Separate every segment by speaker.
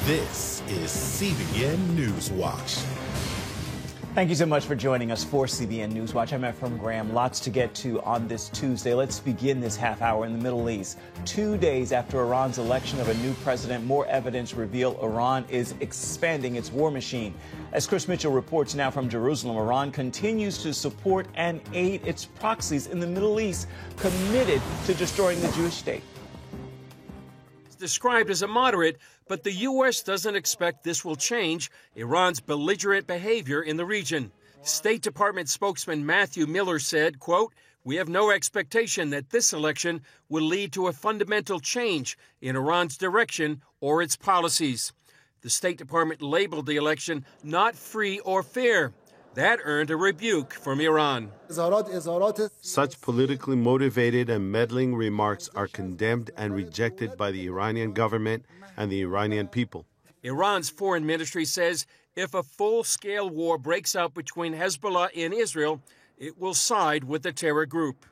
Speaker 1: This is CBN NewsWatch.
Speaker 2: Thank you so much for joining us for CBN NewsWatch. I'm Ephraim Graham. Lots to get to on this Tuesday. Let's begin this half hour in the Middle East. 2 days after Iran's election of a new president, more evidence reveal Iran is expanding its war machine. As Chris Mitchell reports now from Jerusalem, Iran continues to support and aid its proxies in the Middle East, committed to destroying the Jewish state.
Speaker 3: Described as a moderate, but the U.S. doesn't expect this will change Iran's belligerent behavior in the region. State Department spokesman Matthew Miller said, quote, "We have no expectation that this election will lead to a fundamental change in Iran's direction or its policies." The State Department labeled the election not free or fair. That earned a rebuke from Iran.
Speaker 4: Such politically motivated and meddling remarks are condemned and rejected by the Iranian government and the Iranian people.
Speaker 3: Iran's foreign ministry says if a full-scale war breaks out between Hezbollah and Israel, it will side with the terror group.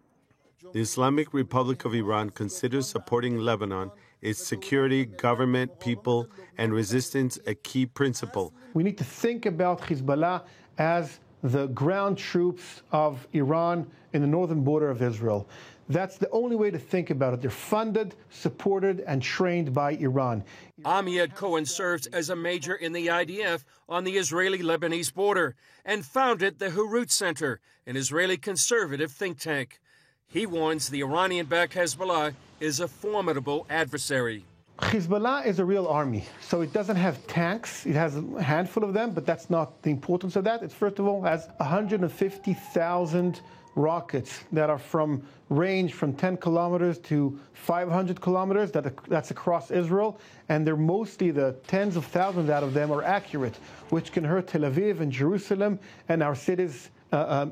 Speaker 4: The Islamic Republic of Iran considers supporting Lebanon, its security, government, people, and resistance a key principle.
Speaker 5: We need to think about Hezbollah as the ground troops of Iran in the northern border of Israel. That's the only way to think about it. They're funded, supported, and trained by Iran.
Speaker 3: Amiad Cohen serves as a major in the IDF on the Israeli-Lebanese border and founded the Harut Center, an Israeli conservative think tank. He warns the Iranian-backed Hezbollah is a formidable adversary.
Speaker 5: Hezbollah is a real army, so it doesn't have tanks. It has a handful of them, but that's not the importance of that. It, first of all, has 150,000 rockets that are from range from 10 kilometers to 500 kilometers. That's across Israel, and they're mostly the tens of thousands out of them are accurate, which can hurt Tel Aviv and Jerusalem and our cities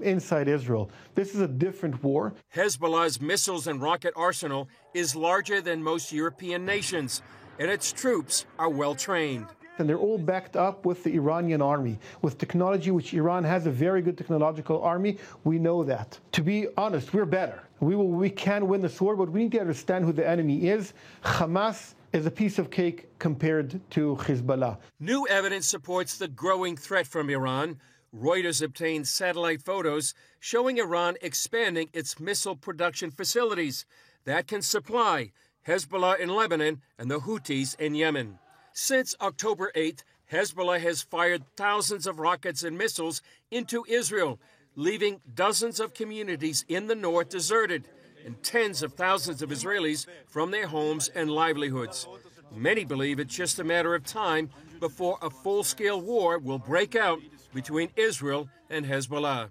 Speaker 5: inside Israel. This is a different war.
Speaker 3: Hezbollah's missiles and rocket arsenal is larger than most European nations, and its troops are well trained.
Speaker 5: And they're all backed up with the Iranian army, with technology, which Iran has a very good technological army. We know that. To be honest, we're better. We can win this war, but we need to understand who the enemy is. Hamas is a piece of cake compared to Hezbollah.
Speaker 3: New evidence supports the growing threat from Iran. Reuters obtained satellite photos showing Iran expanding its missile production facilities that can supply Hezbollah in Lebanon and the Houthis in Yemen. Since October 8th, Hezbollah has fired thousands of rockets and missiles into Israel, leaving dozens of communities in the north deserted and tens of thousands of Israelis from their homes and livelihoods. Many believe it's just a matter of time before a full-scale war will break out between Israel and Hezbollah.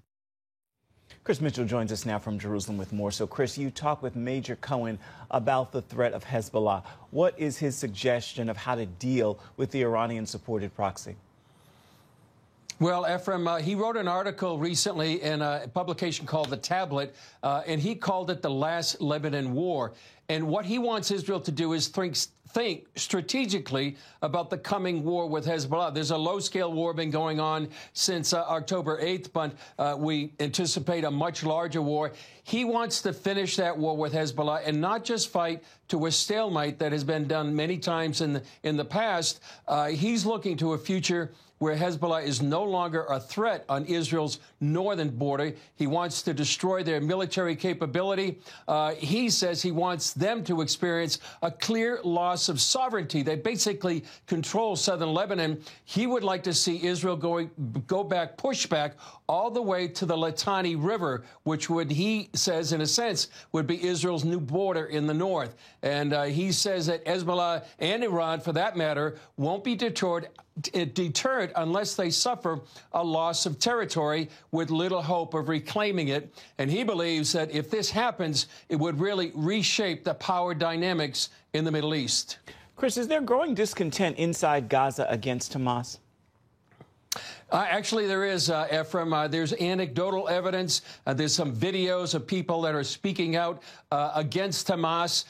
Speaker 2: Chris Mitchell joins us now from Jerusalem with more. So, Chris, you talked with Major Cohen about the threat of Hezbollah. What is his suggestion of how to deal with the Iranian-supported proxy?
Speaker 6: Well, Ephraim, he wrote an article recently in a publication called The Tablet, and he called it the last Lebanon war. And what he wants Israel to do is think strategically about the coming war with Hezbollah. There's a low-scale war been going on since October 8th, but we anticipate a much larger war. He wants to finish that war with Hezbollah and not just fight to a stalemate that has been done many times in the past. He's looking to a future where Hezbollah is no longer a threat on Israel's northern border. He wants to destroy their military capability. He says he wants them to experience a clear loss of sovereignty. They basically control southern Lebanon. He would like to see Israel push back all the way to the Litani River, which would, he says, in a sense, would be Israel's new border in the north. And he says that Hezbollah and Iran, for that matter, won't be deterred unless they suffer a loss of territory with little hope of reclaiming it. And he believes that if this happens, it would really reshape the power dynamics in the Middle East.
Speaker 2: Chris, is there growing discontent inside Gaza against Hamas?
Speaker 6: Actually, there is, Ephraim. There's anecdotal evidence. There's some videos of people that are speaking out against Hamas,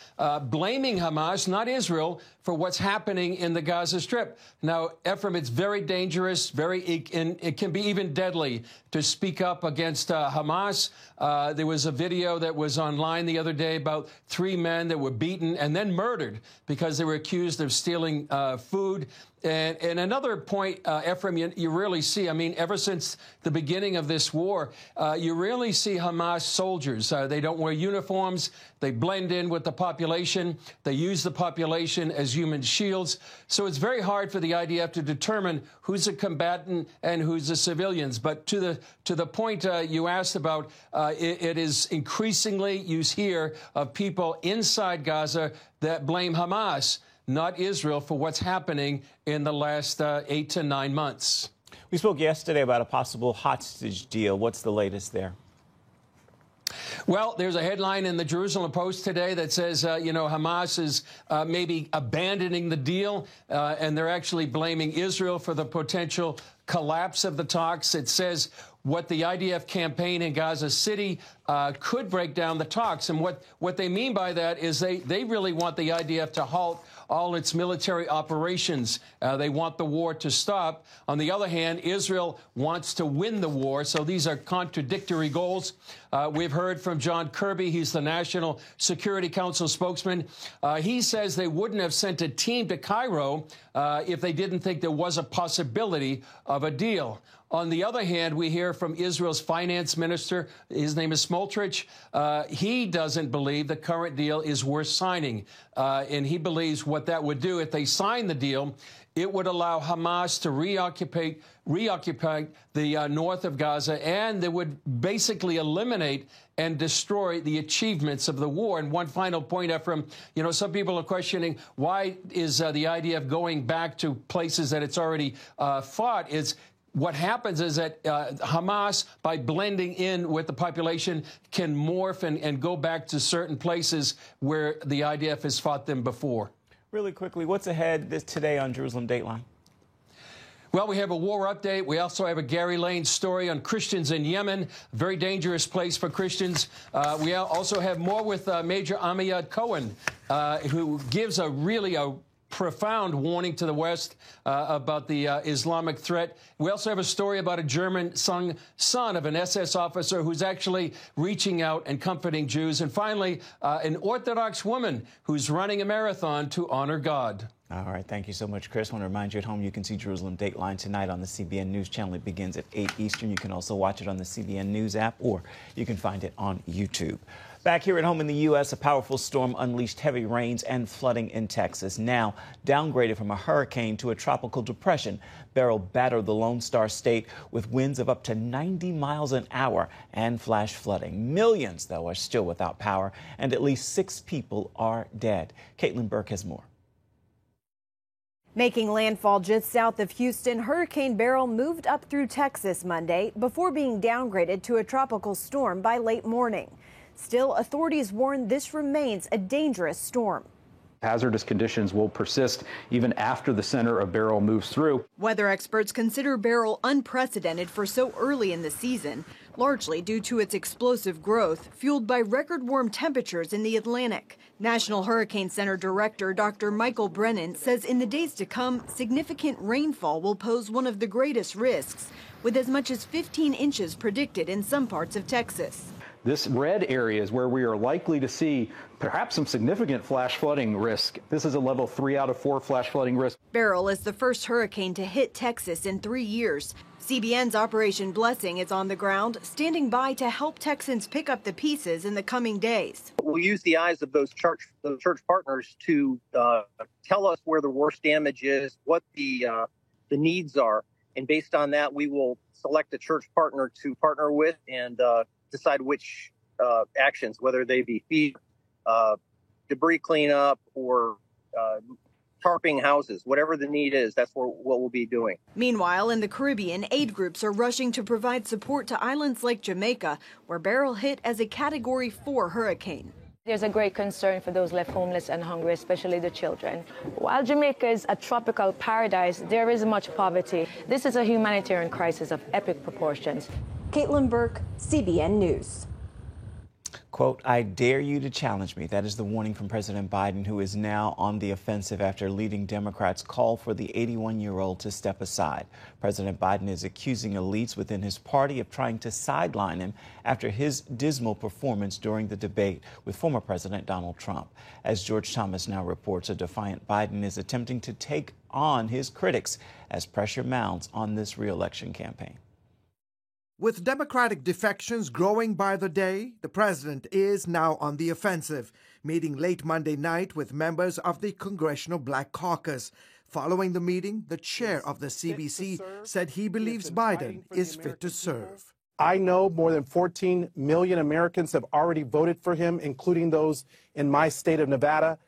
Speaker 6: blaming Hamas, not Israel, for what's happening in the Gaza Strip. Now, Ephraim, it's very dangerous, and it can be even deadly to speak up against Hamas. There was a video that was online the other day about 3 men that were beaten and then murdered because they were accused of stealing food. And another point, Ephraim, you really see, I mean, ever since the beginning of this war, you really see Hamas soldiers. They don't wear uniforms. They blend in with the population. They use the population as human shields. So it's very hard for the IDF to determine who's a combatant and who's the civilians. But to the point you asked about, it is increasingly you hear of people inside Gaza that blame Hamas, not Israel, for what's happening in the last 8 to 9 months.
Speaker 2: We spoke yesterday about a possible hostage deal. What's the latest there?
Speaker 6: Well, there's a headline in the Jerusalem Post today that says, Hamas is maybe abandoning the deal, and they're actually blaming Israel for the potential collapse of the talks. It says what the IDF campaign in Gaza City could break down the talks. And what they mean by that is they really want the IDF to halt all its military operations. They want the war to stop. On the other hand, Israel wants to win the war. So these are contradictory goals. We've heard from John Kirby. He's the National Security Council spokesman. He says they wouldn't have sent a team to Cairo if they didn't think there was a possibility of a deal. On the other hand, we hear from Israel's finance minister. His name is Smotrich. He doesn't believe the current deal is worth signing. And he believes what that would do if they sign the deal, it would allow Hamas to reoccupy the north of Gaza, and they would basically eliminate and destroy the achievements of the war. And one final point, Ephraim, some people are questioning why is the IDF going back to places that it's already fought. What happens is that Hamas, by blending in with the population, can morph and go back to certain places where the IDF has fought them before.
Speaker 2: Really quickly, what's ahead today on Jerusalem Dateline?
Speaker 6: Well, we have a war update. We also have a Gary Lane story on Christians in Yemen, a very dangerous place for Christians. We also have more with Major Amiad Cohen, who gives a profound warning to the West about the Islamic threat. We also have a story about a German son of an SS officer who's actually reaching out and comforting Jews. And finally, an Orthodox woman who's running a marathon to honor God.
Speaker 2: All right. Thank you so much, Chris. I want to remind you at home you can see Jerusalem Dateline tonight on the CBN News Channel. It begins at 8 Eastern. You can also watch it on the CBN News app, or you can find it on YouTube. Back here at home in the U.S., a powerful storm unleashed heavy rains and flooding in Texas. Now downgraded from a hurricane to a tropical depression, Beryl battered the Lone Star State with winds of up to 90 miles an hour and flash flooding. Millions, though, are still without power, and at least 6 people are dead. Caitlin Burke has more.
Speaker 7: Making landfall just south of Houston, Hurricane Beryl moved up through Texas Monday before being downgraded to a tropical storm by late morning. Still, authorities warn this remains a dangerous storm.
Speaker 8: Hazardous conditions will persist even after the center of Beryl moves through.
Speaker 7: Weather experts consider Beryl unprecedented for so early in the season, largely due to its explosive growth, fueled by record warm temperatures in the Atlantic. National Hurricane Center Director Dr. Michael Brennan says in the days to come, significant rainfall will pose one of the greatest risks, with as much as 15 inches predicted in some parts of Texas.
Speaker 8: This red area is where we are likely to see perhaps some significant flash flooding risk. This is a level 3 out of 4 flash flooding risk.
Speaker 7: Beryl is the first hurricane to hit Texas in 3 years. CBN's Operation Blessing is on the ground, standing by to help Texans pick up the pieces in the coming days.
Speaker 9: We'll use the eyes of those church partners to tell us where the worst damage is, what the needs are. And based on that, we will select a church partner to partner with and decide which actions, whether they be feed, debris cleanup, or tarping houses, whatever the need is, that's what we'll be doing.
Speaker 7: Meanwhile, in the Caribbean, aid groups are rushing to provide support to islands like Jamaica, where Beryl hit as a Category 4 hurricane.
Speaker 10: There's a great concern for those left homeless and hungry, especially the children. While Jamaica is a tropical paradise, there is much poverty. This is a humanitarian crisis of epic proportions.
Speaker 7: Caitlin Burke, CBN News.
Speaker 2: Quote, I dare you to challenge me. That is the warning from President Biden, who is now on the offensive after leading Democrats call for the 81-year-old to step aside. President Biden is accusing elites within his party of trying to sideline him after his dismal performance during the debate with former President Donald Trump. As George Thomas now reports, a defiant Biden is attempting to take on his critics as pressure mounts on this re-election campaign.
Speaker 11: With Democratic defections growing by the day, the president is now on the offensive, meeting late Monday night with members of the Congressional Black Caucus. Following the meeting, the chair of the CBC said he believes Biden is fit to serve.
Speaker 12: I know more than 14 million Americans have already voted for him, including those in my state of Nevada.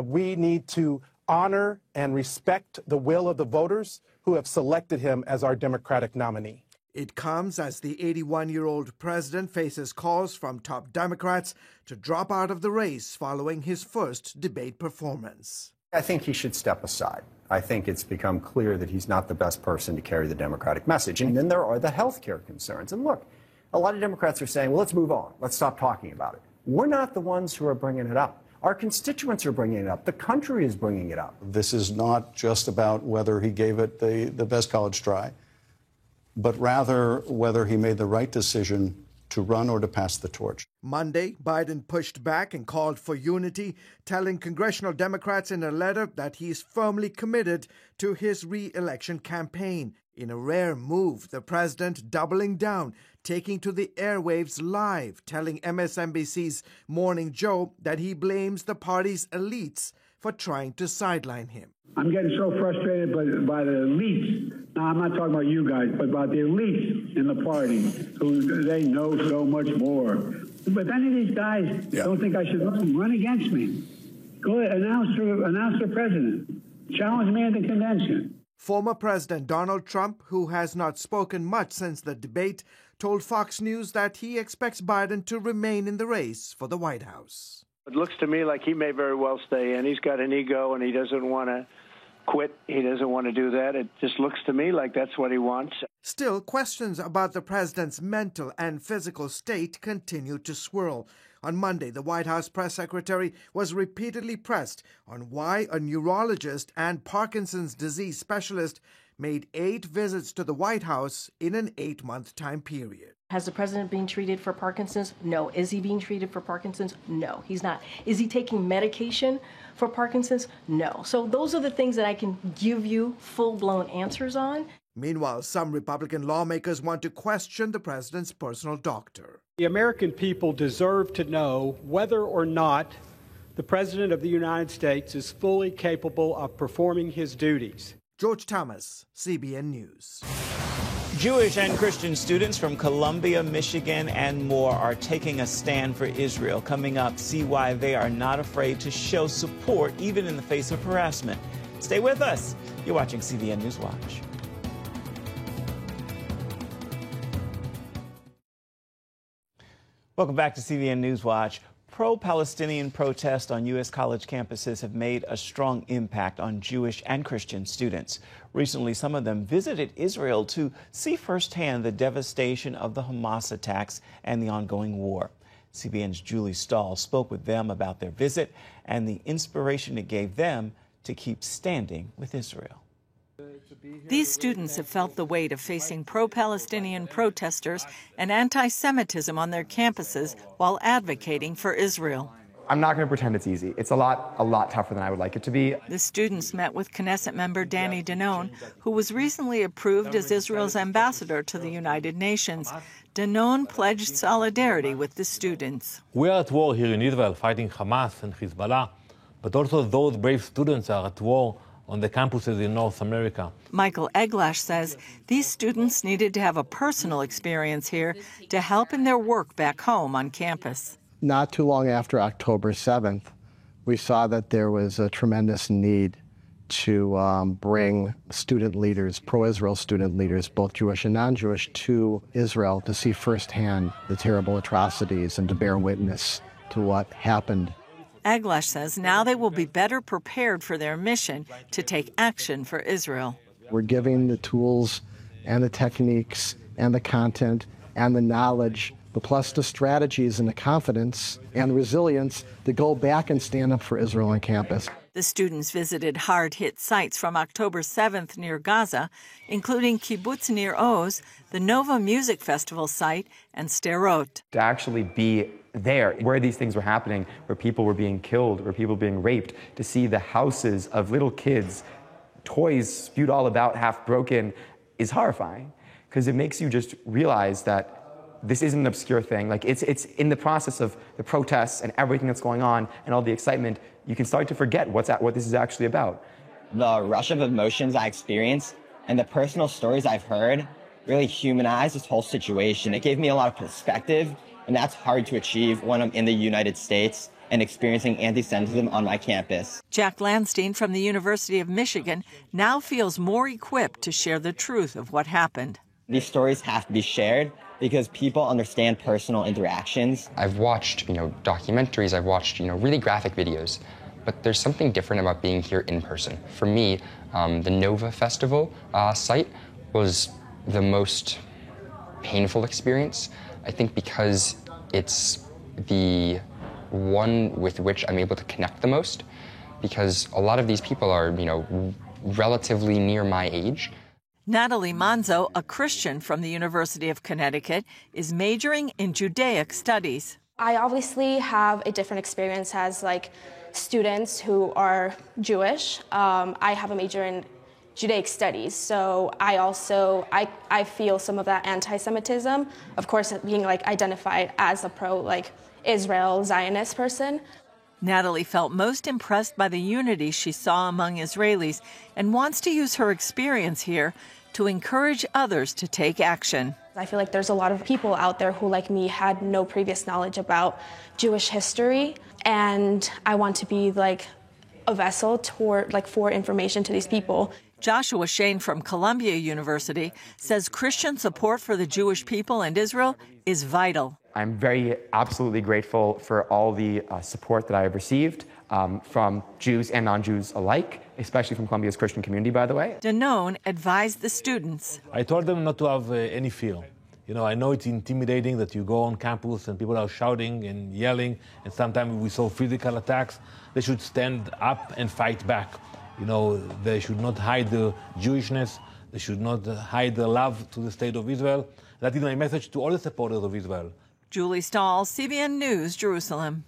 Speaker 12: We need to honor and respect the will of the voters who have selected him as our Democratic nominee.
Speaker 11: It comes as the 81-year-old president faces calls from top Democrats to drop out of the race following his first debate performance.
Speaker 13: I think he should step aside. I think it's become clear that he's not the best person to carry the Democratic message. And then there are the health care concerns. And look, a lot of Democrats are saying, well, let's move on. Let's stop talking about it. We're not the ones who are bringing it up. Our constituents are bringing it up. The country is bringing it up.
Speaker 14: This is not just about whether he gave it the best college try, but rather whether he made the right decision to run or to pass the torch.
Speaker 11: Monday, Biden pushed back and called for unity, telling congressional Democrats in a letter that he's firmly committed to his re-election campaign. In a rare move, the president doubling down, taking to the airwaves live, telling MSNBC's Morning Joe that he blames the party's elites for trying to sideline him.
Speaker 15: I'm getting so frustrated by the elites. Now, I'm not talking about you guys, but about the elites in the party who they know so much more. But if any of these guys don't think I should run against me, go ahead, announce for president. Challenge me at the convention.
Speaker 11: Former President Donald Trump, who has not spoken much since the debate, told Fox News that he expects Biden to remain in the race for the White House.
Speaker 16: It looks to me like he may very well stay in. He's got an ego and he doesn't want to quit. He doesn't want to do that. It just looks to me like that's what he wants.
Speaker 11: Still, questions about the president's mental and physical state continue to swirl. On Monday, the White House press secretary was repeatedly pressed on why a neurologist and Parkinson's disease specialist made 8 visits to the White House in an 8-month time period.
Speaker 17: Has the president been treated for Parkinson's? No. Is he being treated for Parkinson's? No, he's not. Is he taking medication for Parkinson's? No. So those are the things that I can give you full-blown answers on.
Speaker 11: Meanwhile, some Republican lawmakers want to question the president's personal doctor.
Speaker 18: The American people deserve to know whether or not the President of the United States is fully capable of performing his duties.
Speaker 11: George Thomas, CBN News.
Speaker 2: Jewish and Christian students from Columbia, Michigan, and more are taking a stand for Israel. Coming up, see why they are not afraid to show support even in the face of harassment. Stay with us. You're watching CBN News Watch. Welcome back to CBN News Watch. Pro-Palestinian protests on U.S. college campuses have made a strong impact on Jewish and Christian students. Recently, some of them visited Israel to see firsthand the devastation of the Hamas attacks and the ongoing war. CBN's Julie Stahl spoke with them about their visit and the inspiration it gave them to keep standing with Israel.
Speaker 19: These students have felt the weight of facing pro-Palestinian protesters and anti-Semitism on their campuses while advocating for Israel.
Speaker 20: I'm not going to pretend it's easy. It's a lot tougher than I would like it to be.
Speaker 19: The students met with Knesset member Danny Danon, who was recently approved as Israel's ambassador to the United Nations. Danon pledged solidarity with the students.
Speaker 21: We are at war here in Israel fighting Hamas and Hezbollah, but also those brave students are at war on the campuses in North America.
Speaker 19: Michael Eglash says these students needed to have a personal experience here to help in their work back home on campus.
Speaker 22: Not too long after October 7th, we saw that there was a tremendous need to bring student leaders, pro-Israel student leaders, both Jewish and non-Jewish, to Israel to see firsthand the terrible atrocities and to bear witness to what happened.
Speaker 19: Eglash says now they will be better prepared for their mission to take action for Israel.
Speaker 22: We're giving the tools and the techniques and the content and the knowledge but plus the strategies and the confidence and resilience to go back and stand up for Israel on campus.
Speaker 19: The students visited hard-hit sites from October 7th near Gaza, including Kibbutz Nir Oz, the Nova Music Festival site, and Sderot.
Speaker 20: To actually be there where these things were happening, where people were being killed, where people were being raped, to see the houses of little kids, toys spewed all about, half broken, is horrifying, because it makes you just realize that this isn't an obscure thing. Like it's in the process of the protests and everything that's going on and all the excitement, you can start to forget what this is actually about.
Speaker 1: The rush of emotions I experienced and the personal stories I've heard really humanized this whole situation. It gave me a lot of perspective, and that's hard to achieve when I'm in the United States and experiencing anti-Semitism on my campus.
Speaker 19: Jack Landstein from the University of Michigan now feels more equipped to share the truth of what happened.
Speaker 1: These stories have to be shared because people understand personal interactions.
Speaker 4: I've watched, documentaries, I've watched, really graphic videos, but there's something different about being here in person. For me, the Nova Festival site was the most painful experience, I think, because it's the one with which I'm able to connect the most, because a lot of these people are, relatively near my age.
Speaker 19: Natalie Manzo, a Christian from the University of Connecticut, is majoring in Judaic studies.
Speaker 23: I obviously have a different experience as students who are Jewish. I have a major in Judaic studies, so I feel some of that anti-Semitism. Of course, being identified as a pro-Israel Zionist person.
Speaker 19: Natalie felt most impressed by the unity she saw among Israelis and wants to use her experience here to encourage others to take action.
Speaker 23: I feel like there's a lot of people out there who, like me, had no previous knowledge about Jewish history, and I want to be a vessel for information to these people.
Speaker 19: Joshua Shane from Columbia University says Christian support for the Jewish people and Israel is vital.
Speaker 20: I'm absolutely grateful for all the support that I have received from Jews and non-Jews alike, especially from Columbia's Christian community, by the way.
Speaker 19: Danone advised the students.
Speaker 21: I told them not to have any fear. I know it's intimidating that you go on campus and people are shouting and yelling, and sometimes we saw physical attacks. They should stand up and fight back. They should not hide the Jewishness. They should not hide the love to the state of Israel. That is my message to all the supporters of Israel.
Speaker 19: Julie Stahl, CBN News, Jerusalem.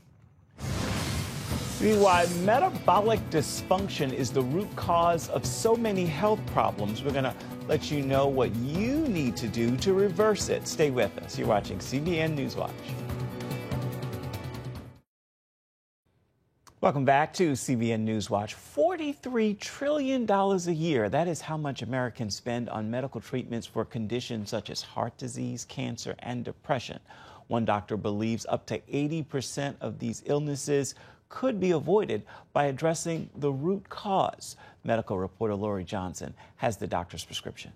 Speaker 2: See why metabolic dysfunction is the root cause of so many health problems. We're going to let you know what you need to do to reverse it. Stay with us. You're watching CBN News Watch. Welcome back to CBN News Watch. $43 trillion a year. That is how much Americans spend on medical treatments for conditions such as heart disease, cancer, and depression. One doctor believes up to 80% of these illnesses could be avoided by addressing the root cause. Medical reporter Lori Johnson has the doctor's prescription.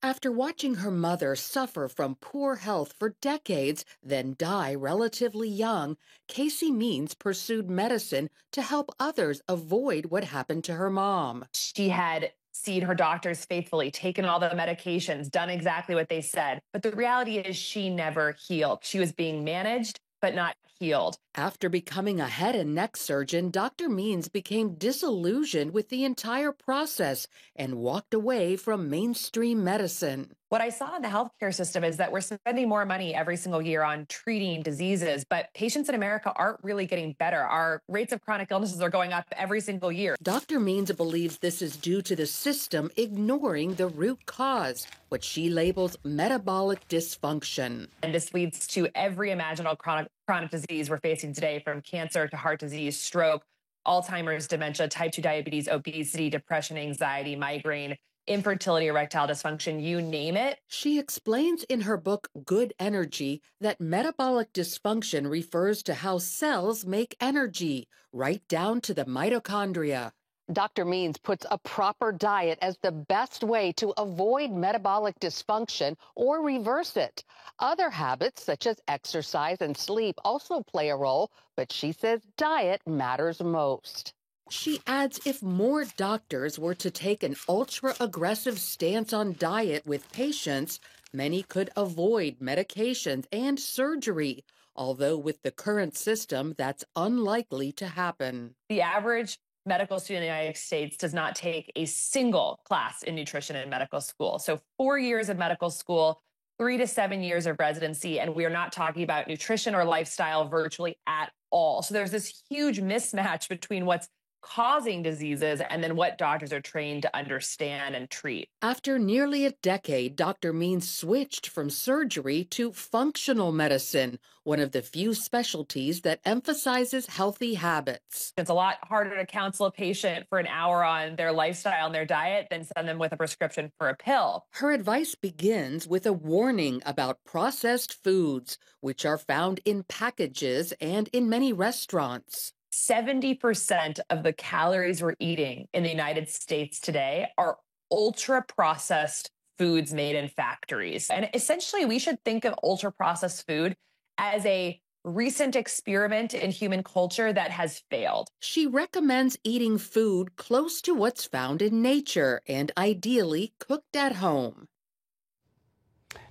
Speaker 24: After watching her mother suffer from poor health for decades, then die relatively young, Casey Means pursued medicine to help others avoid what happened to her mom.
Speaker 25: She had seen her doctors faithfully, taken all the medications, done exactly what they said. But the reality is she never healed. She was being managed, but not healed.
Speaker 24: After becoming a head and neck surgeon, Dr. Means became disillusioned with the entire process and walked away from mainstream medicine.
Speaker 25: What I saw in the healthcare system is that we're spending more money every single year on treating diseases, but patients in America aren't really getting better. Our rates of chronic illnesses are going up every single year.
Speaker 24: Dr. Means believes this is due to the system ignoring the root cause, what she labels metabolic dysfunction.
Speaker 25: And this leads to every imaginable chronic disease we're facing today, from cancer to heart disease, stroke, Alzheimer's, dementia, type 2 diabetes, obesity, depression, anxiety, migraine, infertility, erectile dysfunction, you name it.
Speaker 24: She explains in her book, Good Energy, that metabolic dysfunction refers to how cells make energy, right down to the mitochondria.
Speaker 26: Dr. Means puts a proper diet as the best way to avoid metabolic dysfunction or reverse it. Other habits, such as exercise and sleep, also play a role, but she says diet matters most.
Speaker 24: She adds if more doctors were to take an ultra-aggressive stance on diet with patients, Many could avoid medications and surgery, although with the current system, that's unlikely to happen.
Speaker 25: The average medical student in the United States does not take a single class in nutrition in medical school. So 4 years of medical school, 3 to 7 years of residency, and we are not talking about nutrition or lifestyle virtually at all. So there's this huge mismatch between what's causing diseases and then what doctors are trained to understand and treat.
Speaker 24: After nearly a decade, Dr. Means switched from surgery to functional medicine, one of the few specialties that emphasizes healthy habits.
Speaker 25: It's a lot harder to counsel a patient for an hour on their lifestyle and their diet than send them with a prescription for a pill.
Speaker 24: Her advice begins with a warning about processed foods, which are found in packages and in many restaurants.
Speaker 25: 70% of the calories we're eating in the United States today are ultra-processed foods made in factories. And essentially, we should think of ultra-processed food as a recent experiment in human culture that has failed.
Speaker 24: She recommends eating food close to what's found in nature and ideally cooked at home.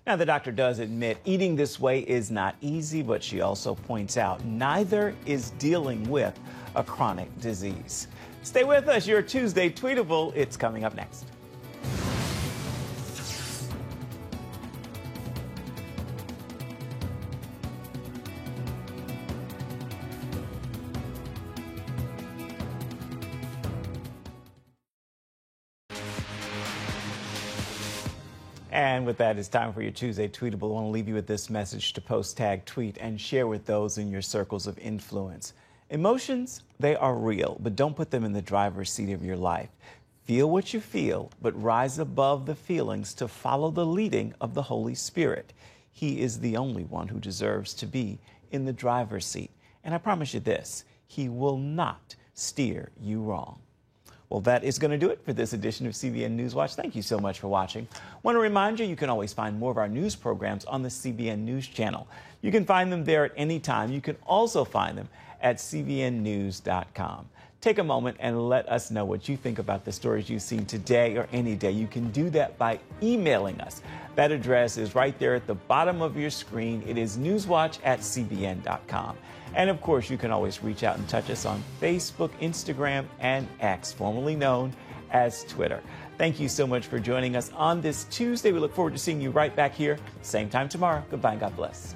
Speaker 2: Now, the doctor does admit eating this way is not easy, but she also points out neither is dealing with a chronic disease. Stay with us. Your Tuesday Tweetable. It's coming up next. And with that, it's time for your Tuesday Tweetable. I want to leave you with this message to post, tag, tweet, and share with those in your circles of influence. Emotions, they are real, but don't put them in the driver's seat of your life. Feel what you feel, but rise above the feelings to follow the leading of the Holy Spirit. He is the only one who deserves to be in the driver's seat. And I promise you this, he will not steer you wrong. Well, that is going to do it for this edition of CBN News Watch. Thank you so much for watching. I want to remind you, you can always find more of our news programs on the CBN News Channel. You can find them there at any time. You can also find them at cbnnews.com. Take a moment and let us know what you think about the stories you've seen today or any day. You can do that by emailing us. That address is right there at the bottom of your screen. It is newswatch@cbn.com. And of course, you can always reach out and touch us on Facebook, Instagram, and X, formerly known as Twitter. Thank you so much for joining us on this Tuesday. We look forward to seeing you right back here, same time tomorrow. Goodbye and God bless.